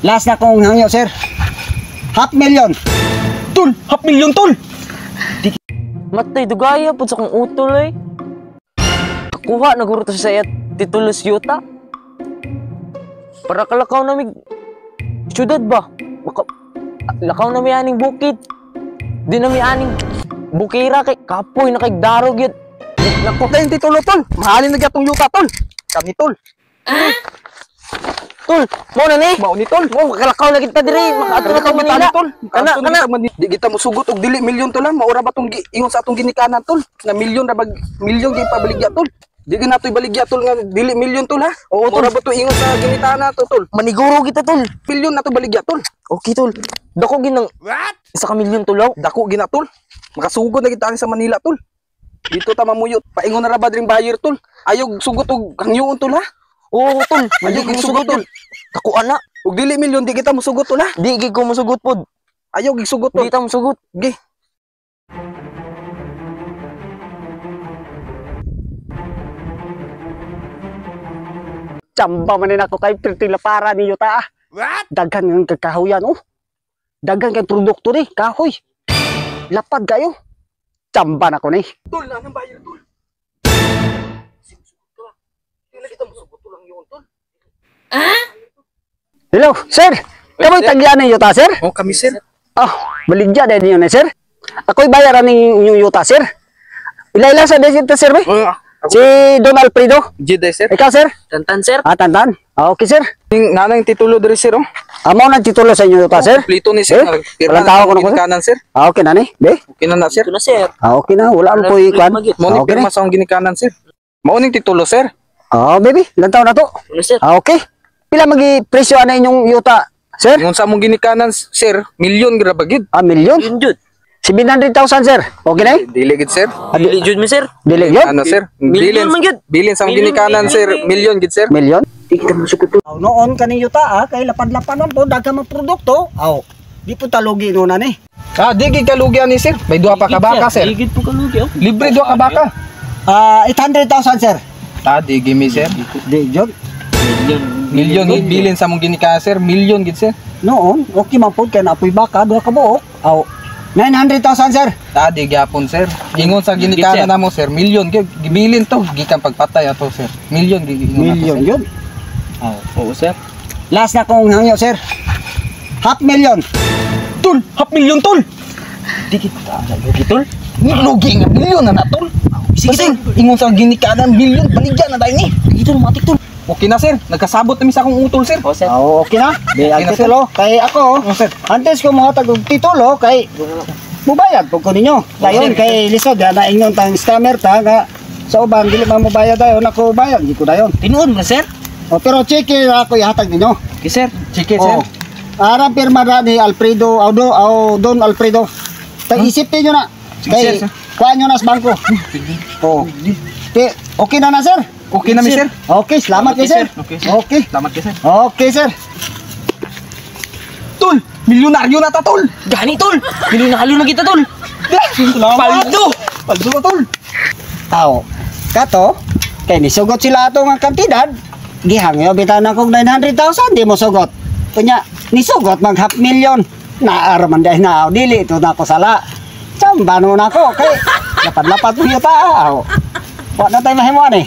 Last na kong hangyo, sir. 500,000. Tol, 500,000 tol. Matay dugaya pud sa kong utol eh. Kuha na guro to sa iya titulos yuta. Para kalakaw na mig syudad ba? Lakaw na mi aning bukid. Di na mi aning bukira kay kapoy na kay darog yun. Nako kay titulo tol. Mahalin na gyatong yuta tol. Kami tol. Tol, mo na ni. Mao ni tol. Mo kalakaw na kita diri, makaadto na ka Manila. Tol. Kana. Di kita musugod og dili milyon tol. Maura ba tong ingon sa atong ginikanan tol? Na milyon ra bag milyon gyud pabaligya tol. Di na to'y baligya tol nga dili milyon tol ha. Oo tol ra ba to ingon sa ginikanan to tol. Maniguro kita tol. Milyon na to baligya tol. Okay tol. Dako ginang isa ka milyon tulaw. Dako gina tol. Makasugod na kita sa Manila tol. Dito ta mamuyot. Paingon na ra ba dring buyer tol. Ayog sugot og hangyoon tol ha. Oo tol. Ayog gisugot tol. Dako ana. Og dili milyon di kita musugot tol ha. Di gid ko musugot pod. Ayog gisugot tol. Di ta musugot. Gi. Chamba man ako kay pertila para ni yuta. What? Daghan ng kakahuyan oh. Daghan kay produkto ni kahoy. Lapad kayo. Chamba na ko ni. Tol na nang buyer tol. Sinusugot ka. Dili kita musugot tol lang yun tol. Hello, sir. Kamoy tagyan ni yuta, sir? Oh kami sir. Baligya din yun, sir. Ako'y bayaran ng yuta, sir. Ila-ila sa desita, sir, Si Don Alfredo. Jiday sir. Ikaw, sir? Tantan sir. Tantan. Okay, sir. Nanang titulo diri sir oh. Amo na titulo sa inyo yuta, sir? Plito ni sir. Walang tao ko na ko, sir? Kanan sir. Okay na ni, be? Okay na sir. Ito na sir. Okay na, wala ang po'y kwan. Mo ni Okay pirma na. sa akong ginikanan sir. Mao ning titulo sir. Baby, ilang taon na to? Ito na sir. Okay. Pila magi-presyo na inyong yuta, sir? Ingon sa among ginikanan sir, milyon gra bagid. Milyon? Yun jud. 700,000, sir. Okay na? Dili gid sir. Dili jud mi sir. Dili yun? Ano sir? Milyon man gid. Bilin sa among ginikanan sir, milyon gid sir. Milyon? Di kita musugot tol. Noon kani yuta, kay lapad-lapan po, daga mga produkto. Di po talugi no na ni. Di gid kalugyan ni sir. May duha pa ka baka sir. Igid po kalugi oh. Libre duha ka baka. 800,000, sir. Di gimme sir. Di, John. Milyon gid bilin sa among ginikanan sir, milyon gid sir. Noon, okay man po, kaya naapoy baka, duha ka buok. 900,000, sir. Di gyapon sir. Ingon sa ginikanan namo sir, milyon gid gibilin to gikan pagpatay ato sir. Milyon gid ingon nato, Milyon sir. yun. Oo sir. Last na kong hangyo, sir. 500,000. Tol, 500,000 tol. Di kita lugi tol. Ni lugi nga milyon na tol. Sige ingon sa ginikanan milyon baligyan na tayo ni. Ito matik tol. Okay na sir, nagkasabot na mi sa akong utol sir. Oh sir. Okay na. Di, Okay na, sir. titulo. Kay ako, sir. antes ko mga titulo, kay mubayad po ko ninyo. Dayon, kay lisod, na inyon tang scammer ta, nga sa uban, dili man mubayad dayon, ako bayad, di ko dayon. Tinuod na sir. Pero check ako ihatag ninyo. Okay sir. Chike sir. Arang pirma na ni Alfredo, Don Alfredo. Isip niyo na. Kay, sir. kuha nyo na sa bangko. Okay na na, sir? Okay na mi sir. Okay, salamat Okay, kayo, sir. sir. Okay, sir. Okay. Salamat kayo sir. Okay, sir. Tol, milyonaryo na ta tol. Gani tol. Halo na kita tol. Paldo. Paldo na tol. Kato, kay nisugot sila ato nga kantidad. Gihangyo bitan na kong 900,000, di mo sugot. Kunya, nisugot mag 500,000. Naaraman dahil na dili ito na ko sala. Sambano na ko, kay lapad-lapad mo yung tao. Wala na tayo mahimuan eh.